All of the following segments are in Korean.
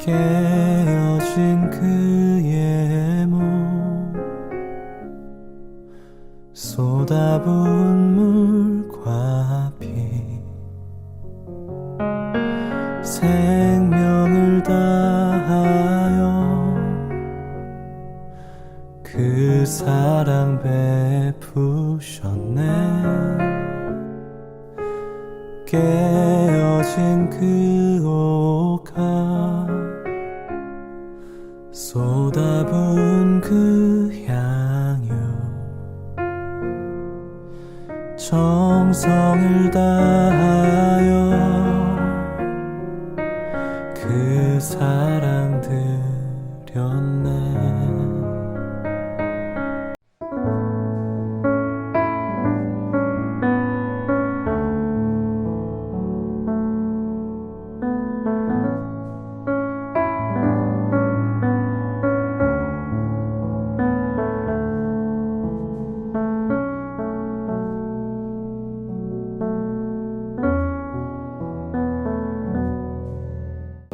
깨어진 그의 몸 쏟아부은 물과 피 생명을 다하여 그 사랑 베푸셨네. 깨어진 그 옷가 쏟아부은 그 향유 정성을 다하여 그 사랑 드렸네.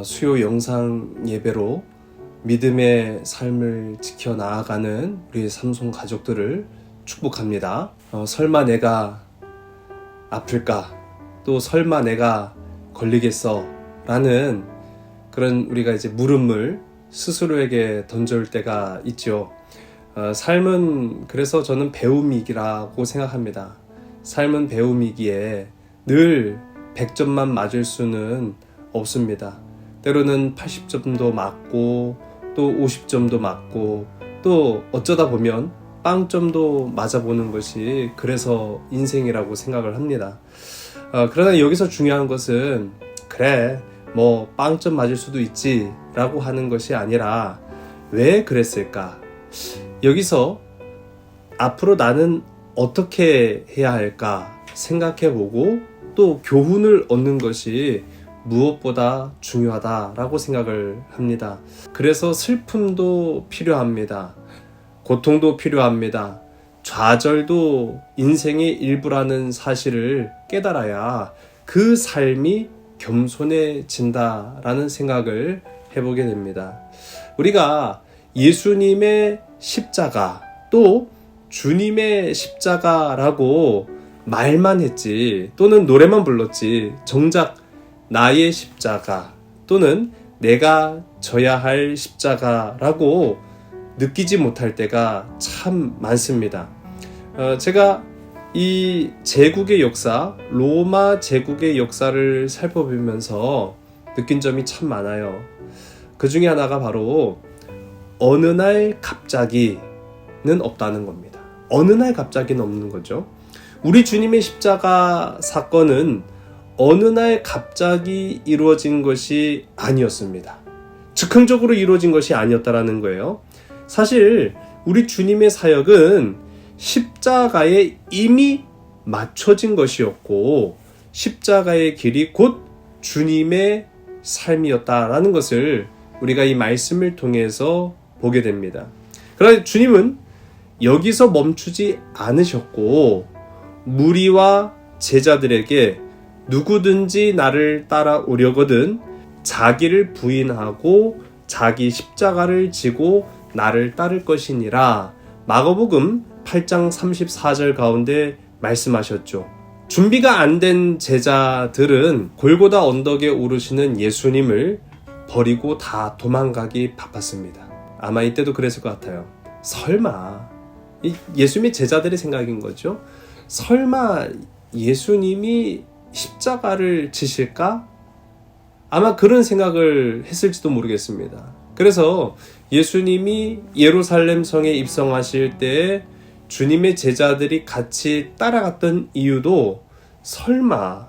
수요 영상 예배로 믿음의 삶을 지켜 나아가는 우리 삼손 가족들을 축복합니다. 설마 내가 아플까? 또 설마 내가 걸리겠어? 라는 그런 우리가 이제 물음을 스스로에게 던져올 때가 있죠. 삶은 그래서 저는 배움이라고 생각합니다. 삶은 배움이기에 늘 100점만 맞을 수는 없습니다. 때로는 80점도 맞고 또 50점도 맞고 또 어쩌다 보면 빵점도 맞아보는 것이 그래서 인생이라고 생각을 합니다. 그러나 여기서 중요한 것은 그래 뭐 빵점 맞을 수도 있지 라고 하는 것이 아니라 왜 그랬을까? 여기서 앞으로 나는 어떻게 해야 할까 생각해보고 또 교훈을 얻는 것이 무엇보다 중요하다라고 생각을 합니다. 그래서 슬픔도 필요합니다. 고통도 필요합니다. 좌절도 인생의 일부라는 사실을 깨달아야 그 삶이 겸손해진다라는 생각을 해보게 됩니다. 우리가 예수님의 십자가 또 주님의 십자가라고 말만 했지 또는 노래만 불렀지 정작 나의 십자가 또는 내가 져야 할 십자가라고 느끼지 못할 때가 참 많습니다. 제가 이 제국의 역사, 로마 제국의 역사를 살펴보면서 느낀 점이 참 많아요. 그 중에 하나가 바로 어느 날 갑자기는 없다는 겁니다. 어느 날 갑자기는 없는 거죠. 우리 주님의 십자가 사건은 어느 날 갑자기 이루어진 것이 아니었습니다. 즉흥적으로 이루어진 것이 아니었다라는 거예요. 사실 우리 주님의 사역은 십자가에 이미 맞춰진 것이었고 십자가의 길이 곧 주님의 삶이었다라는 것을 우리가 이 말씀을 통해서 보게 됩니다. 그러나 주님은 여기서 멈추지 않으셨고 무리와 제자들에게 누구든지 나를 따라오려거든 자기를 부인하고 자기 십자가를 지고 나를 따를 것이니라 마가복음 8장 34절 가운데 말씀하셨죠. 준비가 안 된 제자들은 골고다 언덕에 오르시는 예수님을 버리고 다 도망가기 바빴습니다. 아마 이때도 그랬을 것 같아요. 설마 예수님의 제자들의 생각인 거죠. 설마 예수님이 십자가를 지실까? 아마 그런 생각을 했을지도 모르겠습니다. 그래서 예수님이 예루살렘 성에 입성하실 때 주님의 제자들이 같이 따라갔던 이유도 설마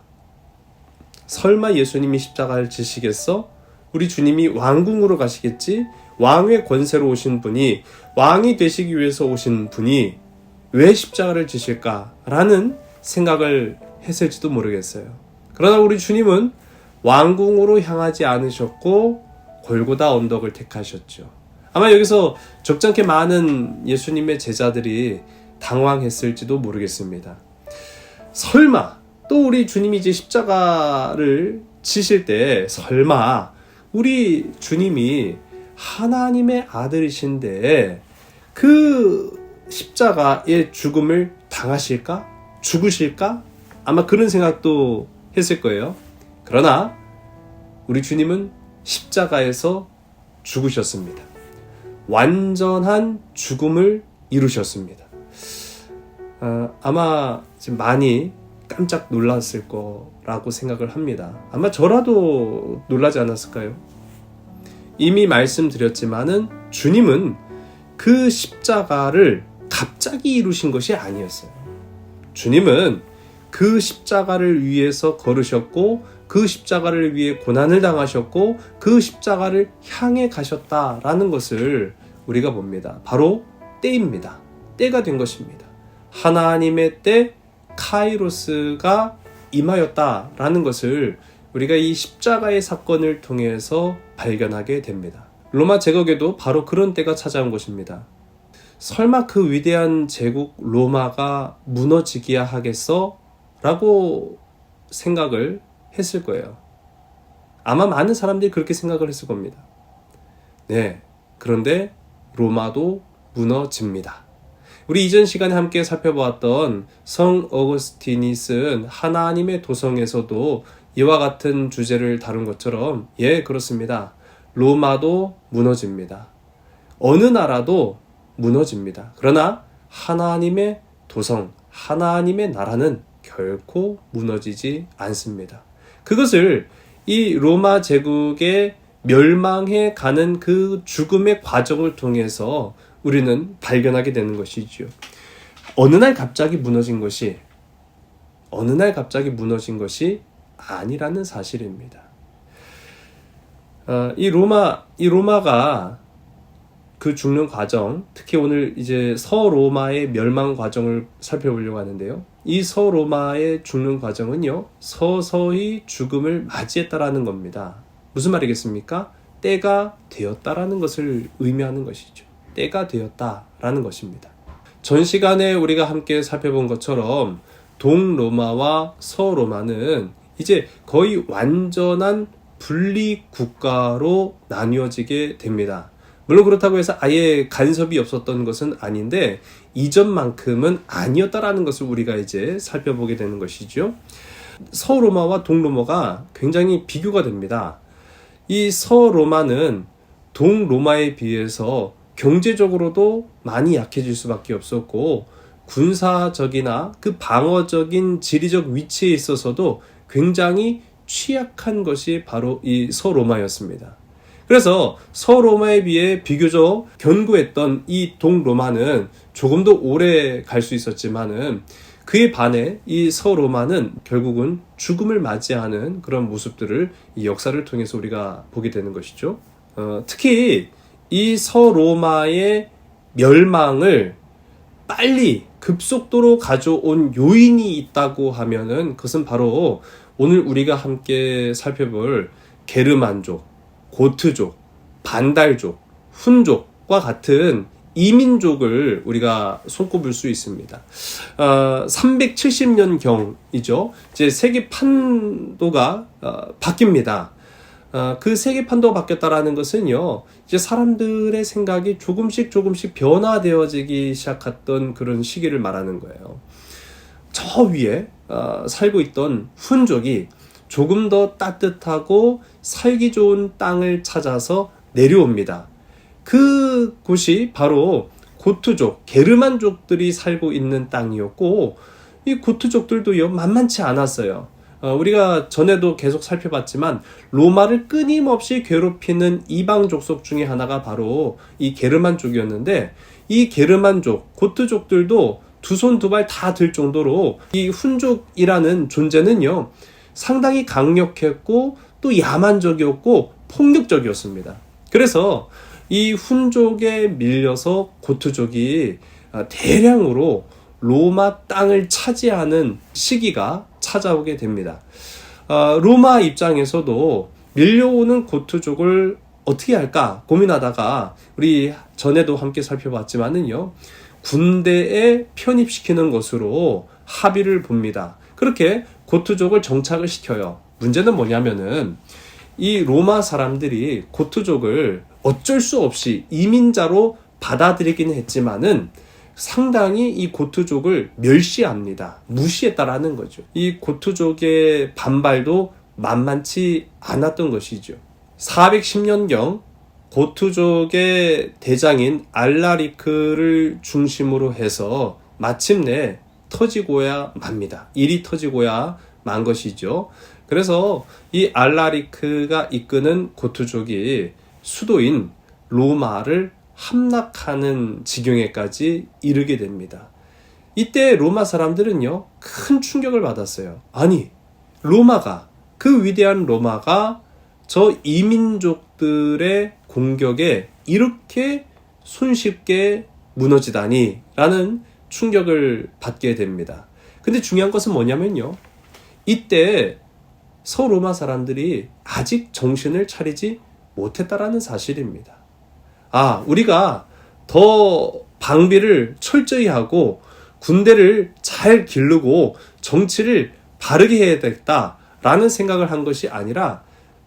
예수님이 십자가를 지시겠어? 우리 주님이 왕궁으로 가시겠지? 왕의 권세로 오신 분이 왕이 되시기 위해서 오신 분이 왜 십자가를 지실까라는 생각을 했을지도 모르겠어요. 그러나 우리 주님은 왕궁으로 향하지 않으셨고 골고다 언덕을 택하셨죠. 아마 여기서 적잖게 많은 예수님의 제자들이 당황했을지도 모르겠습니다. 설마 또 우리 주님이 이제 십자가를 지실 때 설마 우리 주님이 하나님의 아들이신데 그 십자가의 죽음을 당하실까? 죽으실까? 아마 그런 생각도 했을 거예요. 그러나 우리 주님은 십자가에서 죽으셨습니다. 완전한 죽음을 이루셨습니다. 아마 지금 많이 깜짝 놀랐을 거라고 생각을 합니다. 아마 저라도 놀라지 않았을까요? 이미 말씀드렸지만은 주님은 그 십자가를 갑자기 이루신 것이 아니었어요. 주님은 그 십자가를 위해서 걸으셨고 그 십자가를 위해 고난을 당하셨고 그 십자가를 향해 가셨다라는 것을 우리가 봅니다. 바로 때입니다. 때가 된 것입니다. 하나님의 때 카이로스가 임하였다라는 것을 우리가 이 십자가의 사건을 통해서 발견하게 됩니다. 로마 제국에도 바로 그런 때가 찾아온 것입니다. 설마 그 위대한 제국 로마가 무너지기야 하겠어? 라고 생각을 했을 거예요. 아마 많은 사람들이 그렇게 생각을 했을 겁니다. 네, 그런데 로마도 무너집니다. 우리 이전 시간에 함께 살펴보았던 성 어거스틴이 쓴 하나님의 도성에서도 이와 같은 주제를 다룬 것처럼 그렇습니다. 로마도 무너집니다. 어느 나라도 무너집니다. 그러나 하나님의 도성, 하나님의 나라는 결코 무너지지 않습니다. 그것을 이 로마 제국의 멸망해 가는 그 죽음의 과정을 통해서 우리는 발견하게 되는 것이죠. 어느 날 갑자기 무너진 것이 아니라는 사실입니다. 이 로마가 그 죽는 과정, 특히 오늘 이제 서로마의 멸망 과정을 살펴보려고 하는데요. 이 서로마의 죽는 과정은요, 서서히 죽음을 맞이했다라는 겁니다. 무슨 말이겠습니까? 때가 되었다라는 것을 의미하는 것이죠. 때가 되었다라는 것입니다. 전 시간에 우리가 함께 살펴본 것처럼 동로마와 서로마는 이제 거의 완전한 분리 국가로 나뉘어지게 됩니다. 물론 그렇다고 해서 아예 간섭이 없었던 것은 아닌데 이전만큼은 아니었다라는 것을 우리가 이제 살펴보게 되는 것이죠. 서로마와 동로마가 굉장히 비교가 됩니다. 이 서로마는 동로마에 비해서 경제적으로도 많이 약해질 수밖에 없었고 군사적이나 그 방어적인 지리적 위치에 있어서도 굉장히 취약한 것이 바로 이 서로마였습니다. 그래서 서로마에 비해 비교적 견고했던 이 동로마는 조금 더 오래 갈 수 있었지만은 그에 반해 이 서로마는 결국은 죽음을 맞이하는 그런 모습들을 이 역사를 통해서 우리가 보게 되는 것이죠. 특히 이 서로마의 멸망을 빨리 급속도로 가져온 요인이 있다고 하면은 그것은 바로 오늘 우리가 함께 살펴볼 게르만족, 고트족, 반달족, 훈족과 같은 이민족을 우리가 손꼽을 수 있습니다. 370년경이죠. 이제 세계 판도가 바뀝니다. 그 세계 판도가 바뀌었다라는 것은요, 이제 사람들의 생각이 조금씩 변화되어지기 시작했던 그런 시기를 말하는 거예요. 저 위에 살고 있던 훈족이 조금 더 따뜻하고 살기 좋은 땅을 찾아서 내려옵니다. 그곳이 바로 고트족, 게르만족들이 살고 있는 땅이었고 이 고트족들도요 만만치 않았어요. 우리가 전에도 계속 살펴봤지만 로마를 끊임없이 괴롭히는 이방 족속 중에 하나가 바로 이 게르만족이었는데 이 게르만족, 고트족들도 두 손 두 발 다 들 정도로 이 훈족이라는 존재는요 상당히 강력했고 또 야만적이었고 폭력적이었습니다. 그래서 이 훈족에 밀려서 고트족이 대량으로 로마 땅을 차지하는 시기가 찾아오게 됩니다. 로마 입장에서도 밀려오는 고트족을 어떻게 할까 고민하다가 우리 전에도 함께 살펴봤지만은요 군대에 편입시키는 것으로 합의를 봅니다. 그렇게 고트족을 정착을 시켜요. 문제는 뭐냐면은 이 로마 사람들이 고트족을 어쩔 수 없이 이민자로 받아들이긴 했지만은 상당히 이 고트족을 멸시합니다. 무시했다라는 거죠. 이 고트족의 반발도 만만치 않았던 것이죠. 410년경 고트족의 대장인 알라리크를 중심으로 해서 마침내 터지고야 맙니다. 일이 터지고야 만 것이죠. 그래서 이 알라리크가 이끄는 고트족이 수도인 로마를 함락하는 지경에까지 이르게 됩니다. 이때 로마 사람들은요, 큰 충격을 받았어요. 아니, 로마가, 그 위대한 로마가 저 이민족들의 공격에 이렇게 손쉽게 무너지다니 라는 충격을 받게 됩니다. 근데 중요한 것은 뭐냐면요, 이때 서로마 사람들이 아직 정신을 차리지 못했다라는 사실입니다. 우리가 더 방비를 철저히 하고 군대를 잘 기르고 정치를 바르게 해야 되겠다라는 생각을 한 것이 아니라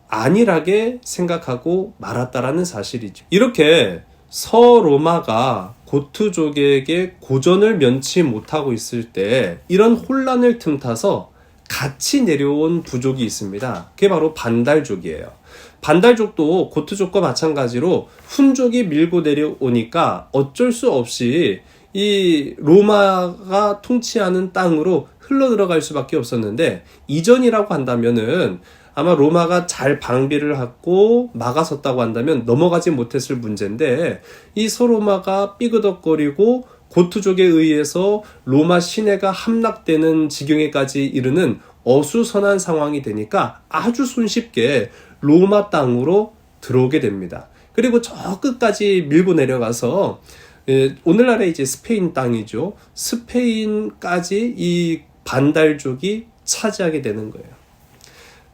안일하게 생각하고 말았다라는 사실이죠. 이렇게 서로마가 고트족에게 고전을 면치 못하고 있을 때 이런 혼란을 틈타서 같이 내려온 부족이 있습니다. 그게 바로 반달족이에요. 반달족도 고트족과 마찬가지로 훈족이 밀고 내려오니까 어쩔 수 없이 이 로마가 통치하는 땅으로 흘러 들어갈 수밖에 없었는데, 이전이라고 한다면은 아마 로마가 잘 방비를 하고 막아섰다고 한다면 넘어가지 못했을 문제인데, 이 서로마가 삐그덕거리고 고트족에 의해서 로마 시내가 함락되는 지경에까지 이르는 어수선한 상황이 되니까 아주 손쉽게 로마 땅으로 들어오게 됩니다. 그리고 저 끝까지 밀고 내려가서 오늘날의 이제 스페인 땅이죠. 스페인까지 이 반달족이 차지하게 되는 거예요.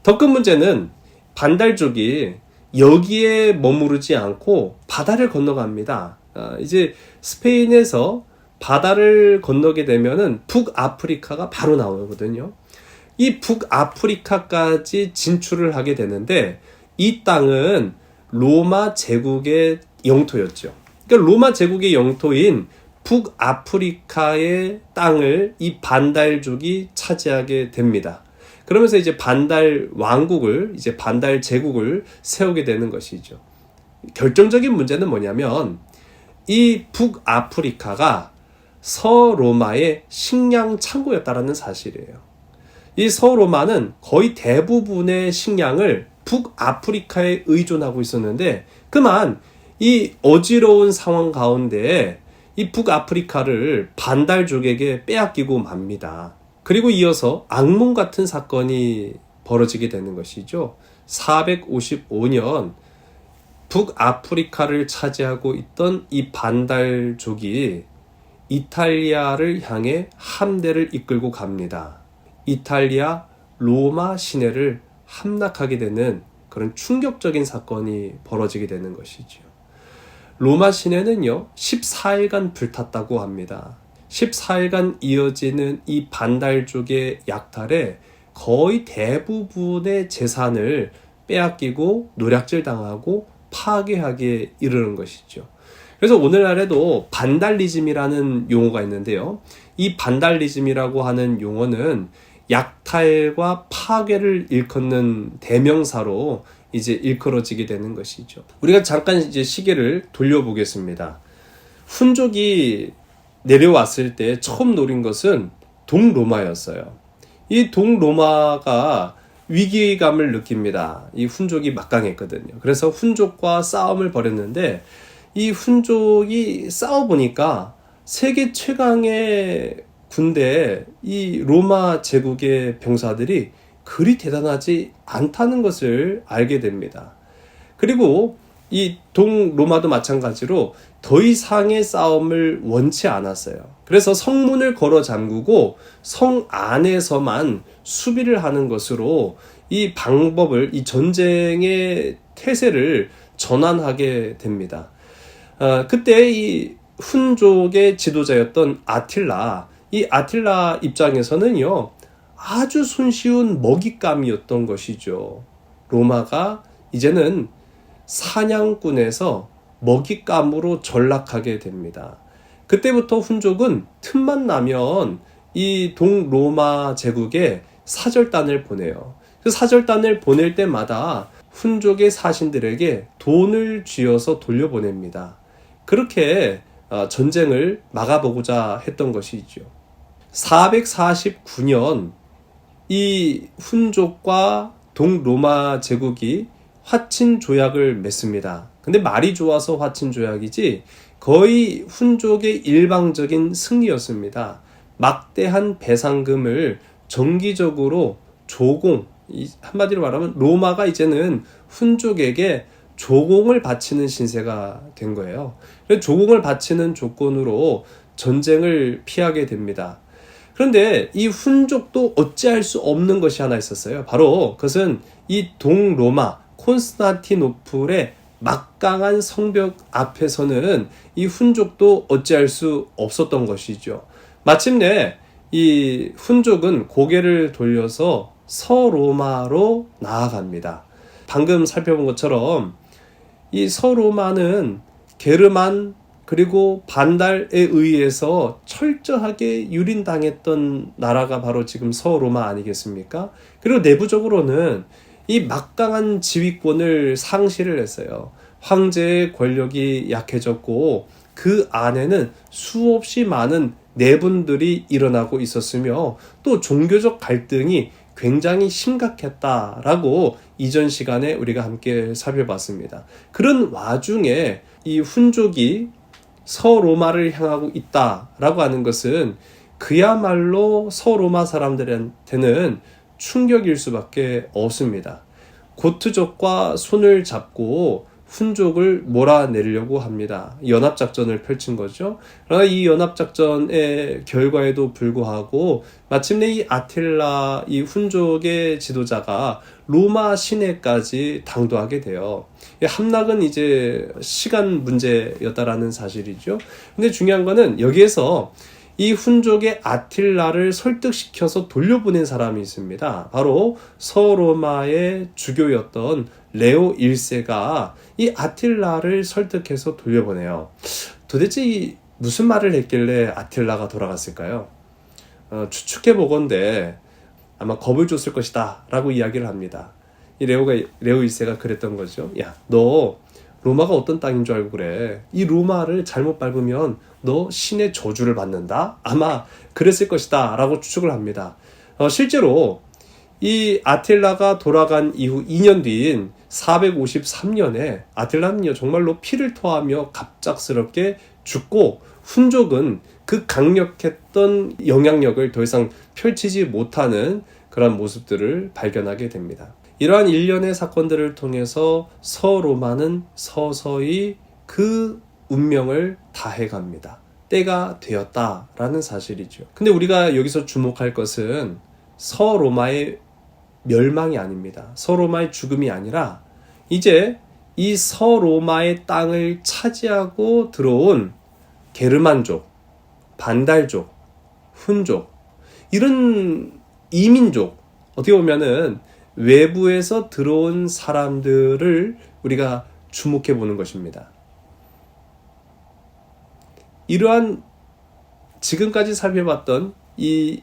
더 큰 문제는 반달족이 여기에 머무르지 않고 바다를 건너갑니다. 이제 스페인에서 바다를 건너게 되면은 북아프리카가 바로 나오거든요. 이 북아프리카까지 진출을 하게 되는데, 이 땅은 로마 제국의 영토였죠. 그러니까 로마 제국의 영토인 북아프리카의 땅을 이 반달족이 차지하게 됩니다. 그러면서 이제 반달 왕국을, 이제 반달 제국을 세우게 되는 것이죠. 결정적인 문제는 뭐냐면, 이 북아프리카가 서로마의 식량 창고였다라는 사실이에요. 이 서로마는 거의 대부분의 식량을 북아프리카에 의존하고 있었는데, 그만 이 어지러운 상황 가운데 이 북아프리카를 반달족에게 빼앗기고 맙니다. 그리고 이어서 악몽 같은 사건이 벌어지게 되는 것이죠. 455년 북아프리카를 차지하고 있던 이 반달족이 이탈리아를 향해 함대를 이끌고 갑니다. 이탈리아 로마 시내를 함락하게 되는 그런 충격적인 사건이 벌어지게 되는 것이죠. 로마 시내는요, 14일간 불탔다고 합니다. 14일간 이어지는 이 반달족의 약탈에 거의 대부분의 재산을 빼앗기고 노략질 당하고 파괴하게 이르는 것이죠. 그래서 오늘날에도 반달리즘이라는 용어가 있는데요. 이 반달리즘이라고 하는 용어는 약탈과 파괴를 일컫는 대명사로 이제 일컬어지게 되는 것이죠. 우리가 잠깐 이제 시계를 돌려보겠습니다. 훈족이 내려왔을 때 처음 노린 것은 동로마였어요. 이 동로마가 위기감을 느낍니다. 이 훈족이 막강했거든요. 그래서 훈족과 싸움을 벌였는데, 이 훈족이 싸워보니까 세계 최강의 군대, 이 로마 제국의 병사들이 그리 대단하지 않다는 것을 알게 됩니다. 그리고 이 동로마도 마찬가지로 더 이상의 싸움을 원치 않았어요. 그래서 성문을 걸어 잠그고 성 안에서만 수비를 하는 것으로 이 방법을, 이 전쟁의 태세를 전환하게 됩니다. 그때 이 훈족의 지도자였던 아틸라, 이 아틸라 입장에서는요, 아주 손쉬운 먹잇감이었던 것이죠. 로마가 이제는 사냥꾼에서 먹잇감으로 전락하게 됩니다. 그때부터 훈족은 틈만 나면 이 동로마 제국에 사절단을 보내요. 그 사절단을 보낼 때마다 훈족의 사신들에게 돈을 쥐어서 돌려보냅니다. 그렇게 전쟁을 막아보고자 했던 것이죠. 449년 이 훈족과 동로마 제국이 화친 조약을 맺습니다. 근데 말이 좋아서 화친 조약이지 거의 훈족의 일방적인 승리였습니다. 막대한 배상금을 정기적으로 조공, 한마디로 말하면 로마가 이제는 훈족에게 조공을 바치는 신세가 된 거예요. 그래서 조공을 바치는 조건으로 전쟁을 피하게 됩니다. 그런데 이 훈족도 어찌할 수 없는 것이 하나 있었어요. 바로 그것은 이 동로마 콘스탄티노플의 막강한 성벽 앞에서는 이 훈족도 어찌할 수 없었던 것이죠. 마침내 이 훈족은 고개를 돌려서 서로마로 나아갑니다. 방금 살펴본 것처럼 이 서로마는 게르만 그리고 반달에 의해서 철저하게 유린당했던 나라가 바로 지금 서로마 아니겠습니까? 그리고 내부적으로는 이 막강한 지휘권을 상실을 했어요. 황제의 권력이 약해졌고 그 안에는 수없이 많은 내분들이 일어나고 있었으며 또 종교적 갈등이 굉장히 심각했다라고 이전 시간에 우리가 함께 살펴봤습니다. 그런 와중에 이 훈족이 서로마를 향하고 있다라고 하는 것은 그야말로 서로마 사람들한테는 충격일 수밖에 없습니다. 고트족과 손을 잡고 훈족을 몰아내려고 합니다. 연합작전을 펼친 거죠. 그러나 이 연합작전의 결과에도 불구하고 마침내 이 아틸라, 이 훈족의 지도자가 로마 시내까지 당도하게 돼요. 함락은 이제 시간 문제였다라는 사실이죠. 근데 중요한 거는 여기에서 이 훈족의 아틸라를 설득시켜서 돌려보낸 사람이 있습니다. 바로 서로마의 주교였던 레오 1세가 이 아틸라를 설득해서 돌려보내요. 도대체 무슨 말을 했길래 아틸라가 돌아갔을까요? 추측해보건대 아마 겁을 줬을 것이다 라고 이야기를 합니다. 이 레오 1세가 그랬던 거죠. 야, 너 로마가 어떤 땅인 줄 알고 그래. 이 로마를 잘못 밟으면 너 신의 저주를 받는다? 아마 그랬을 것이다 라고 추측을 합니다. 실제로 이 아틸라가 돌아간 이후 2년 뒤인 453년에 아틸라는요 정말로 피를 토하며 갑작스럽게 죽고 훈족은 그 강력했던 영향력을 더 이상 펼치지 못하는 그런 모습들을 발견하게 됩니다. 이러한 일련의 사건들을 통해서 서로마는 서서히 그 운명을 다해갑니다. 때가 되었다라는 사실이죠. 근데 우리가 여기서 주목할 것은 서로마의 멸망이 아닙니다. 서로마의 죽음이 아니라 이제 이 서로마의 땅을 차지하고 들어온 게르만족, 반달족, 훈족 이런 이민족 어떻게 보면은 외부에서 들어온 사람들을 우리가 주목해 보는 것입니다. 이러한 지금까지 살펴봤던 이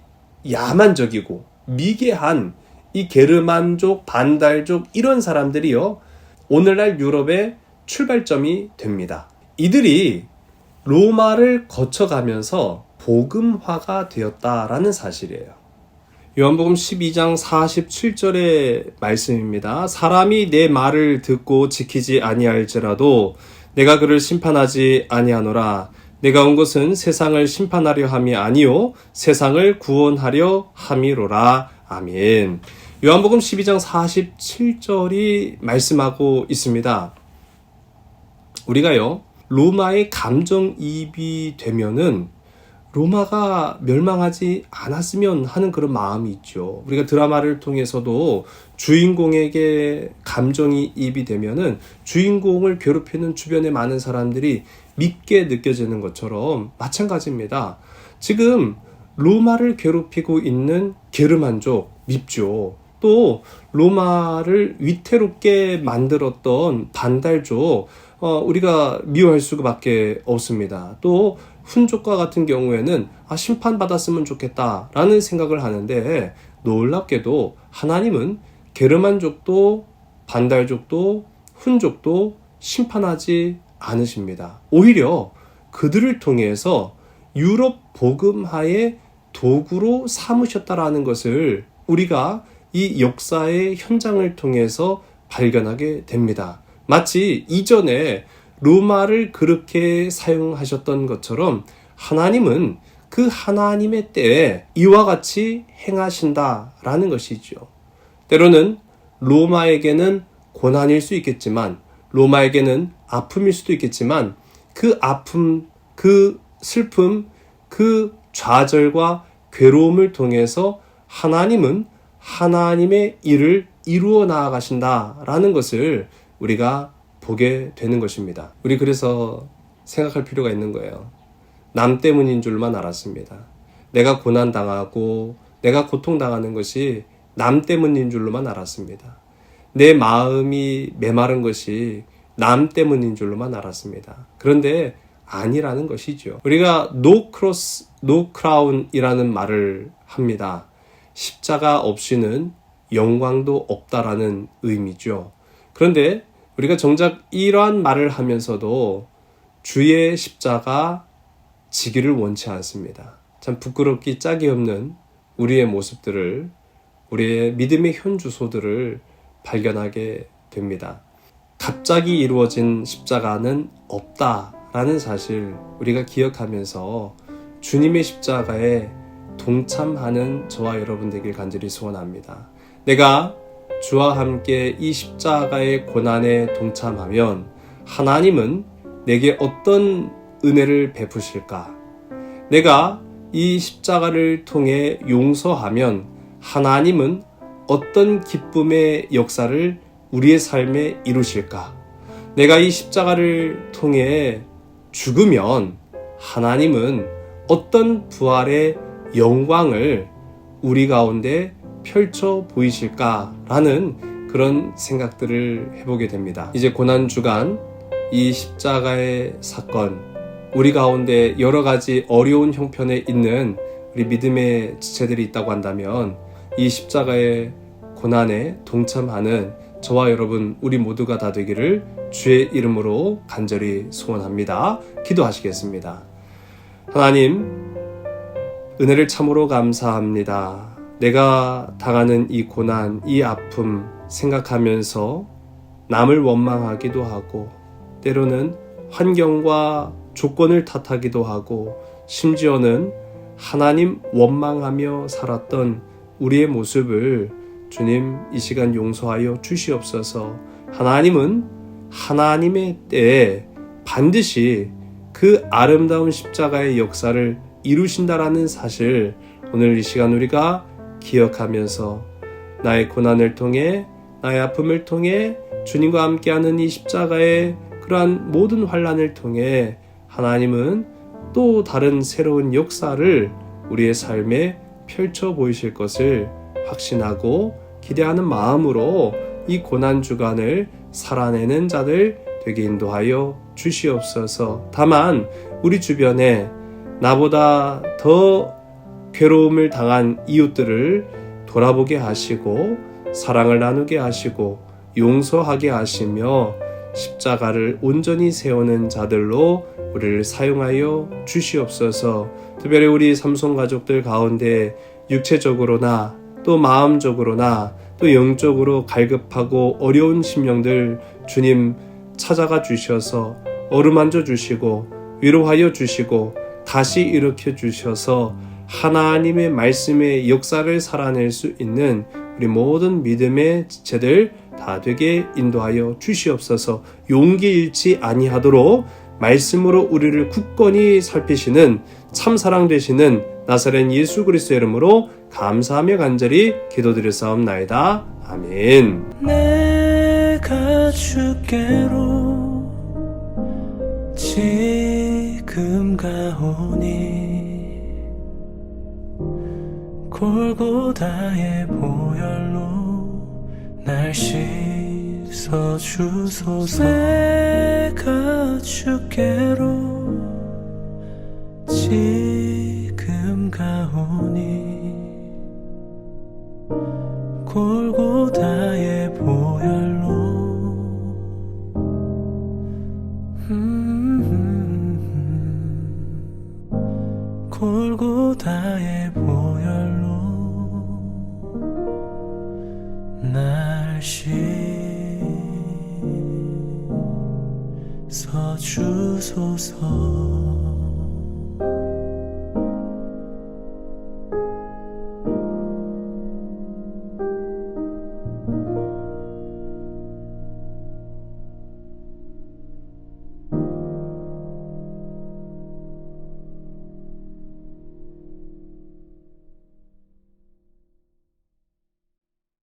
야만적이고 미개한 이 게르만족, 반달족 이런 사람들이요 오늘날 유럽의 출발점이 됩니다. 이들이 로마를 거쳐가면서 복음화가 되었다라는 사실이에요. 요한복음 12장 47절의 말씀입니다. 사람이 내 말을 듣고 지키지 아니할지라도 내가 그를 심판하지 아니하노라. 내가 온 것은 세상을 심판하려 함이 아니요 세상을 구원하려 함이로라. 아멘. 요한복음 12장 47절이 말씀하고 있습니다. 우리가요 로마의 감정이입이 되면은 로마가 멸망하지 않았으면 하는 그런 마음이 있죠. 우리가 드라마를 통해서도 주인공에게 감정이입이 되면은 주인공을 괴롭히는 주변의 많은 사람들이 밉게 느껴지는 것처럼 마찬가지입니다. 지금 로마를 괴롭히고 있는 게르만족 밉죠. 또 로마를 위태롭게 만들었던 반달족, 우리가 미워할 수밖에 없습니다. 또 훈족과 같은 경우에는 심판받았으면 좋겠다라는 생각을 하는데, 놀랍게도 하나님은 게르만족도 반달족도 훈족도 심판하지 않으십니다. 오히려 그들을 통해서 유럽 복음화의 도구로 삼으셨다라는 것을 우리가 이 역사의 현장을 통해서 발견하게 됩니다. 마치 이전에 로마를 그렇게 사용하셨던 것처럼 하나님은 그 하나님의 때에 이와 같이 행하신다라는 것이죠. 때로는 로마에게는 고난일 수 있겠지만, 로마에게는 아픔일 수도 있겠지만, 그 아픔, 그 슬픔, 그 좌절과 괴로움을 통해서 하나님은 하나님의 일을 이루어 나아가신다라는 것을 우리가 보게 되는 것입니다. 우리 그래서 생각할 필요가 있는 거예요. 남 때문인 줄만 알았습니다. 내가 고난당하고 내가 고통당하는 것이 남 때문인 줄로만 알았습니다. 내 마음이 메마른 것이 남 때문인 줄로만 알았습니다. 그런데 아니라는 것이죠. 우리가 no cross, no crown이라는 말을 합니다. 십자가 없이는 영광도 없다라는 의미죠. 그런데 우리가 정작 이러한 말을 하면서도 주의 십자가 지기를 원치 않습니다. 참 부끄럽기 짝이 없는 우리의 모습들을, 우리의 믿음의 현주소들을 발견하게 됩니다. 갑자기 이루어진 십자가는 없다라는 사실 우리가 기억하면서 주님의 십자가에 동참하는 저와 여러분 되길 간절히 소원합니다. 내가 주와 함께 이 십자가의 고난에 동참하면 하나님은 내게 어떤 은혜를 베푸실까? 내가 이 십자가를 통해 용서하면 하나님은 어떤 기쁨의 역사를 우리의 삶에 이루실까? 내가 이 십자가를 통해 죽으면 하나님은 어떤 부활의 영광을 우리 가운데 펼쳐 보이실까라는 그런 생각들을 해보게 됩니다. 이제 고난주간 이 십자가의 사건, 우리 가운데 여러 가지 어려운 형편에 있는 우리 믿음의 지체들이 있다고 한다면 이 십자가의 고난에 동참하는 저와 여러분 우리 모두가 다 되기를 주의 이름으로 간절히 소원합니다. 기도하시겠습니다. 하나님, 은혜를 참으로 감사합니다. 내가 당하는 이 고난, 이 아픔 생각하면서 남을 원망하기도 하고, 때로는 환경과 조건을 탓하기도 하고, 심지어는 하나님 원망하며 살았던 우리의 모습을 주님 이 시간 용서하여 주시옵소서. 하나님은 하나님의 때에 반드시 그 아름다운 십자가의 역사를 이루신다라는 사실, 오늘 이 시간 우리가 기억하면서 나의 고난을 통해, 나의 아픔을 통해 주님과 함께하는 이 십자가의 그러한 모든 환난을 통해 하나님은 또 다른 새로운 역사를 우리의 삶에 펼쳐 보이실 것을 확신하고 기대하는 마음으로 이 고난주간을 살아내는 자들 되게 인도하여 주시옵소서. 다만 우리 주변에 나보다 더 괴로움을 당한 이웃들을 돌아보게 하시고 사랑을 나누게 하시고 용서하게 하시며 십자가를 온전히 세우는 자들로 우리를 사용하여 주시옵소서. 특별히 우리 삼손 가족들 가운데 육체적으로나 또 마음적으로나 또 영적으로 갈급하고 어려운 심령들 주님 찾아가 주셔서 어루만져 주시고 위로하여 주시고 다시 일으켜 주셔서 하나님의 말씀의 역사를 살아낼 수 있는 우리 모든 믿음의 지체들 다 되게 인도하여 주시옵소서. 용기 잃지 아니하도록 말씀으로 우리를 굳건히 살피시는 참사랑 되시는 나사렛 예수 그리스도의 이름으로 감사하며 간절히 기도드렸사옵나이다. 아멘. 내가 주께로 지금 가오니 골고다의 보혈로 날 씻어주소서. 내가 주께로 지금 가오니 골고다의 보혈로 골고다의 보혈로 날 씻어주소서.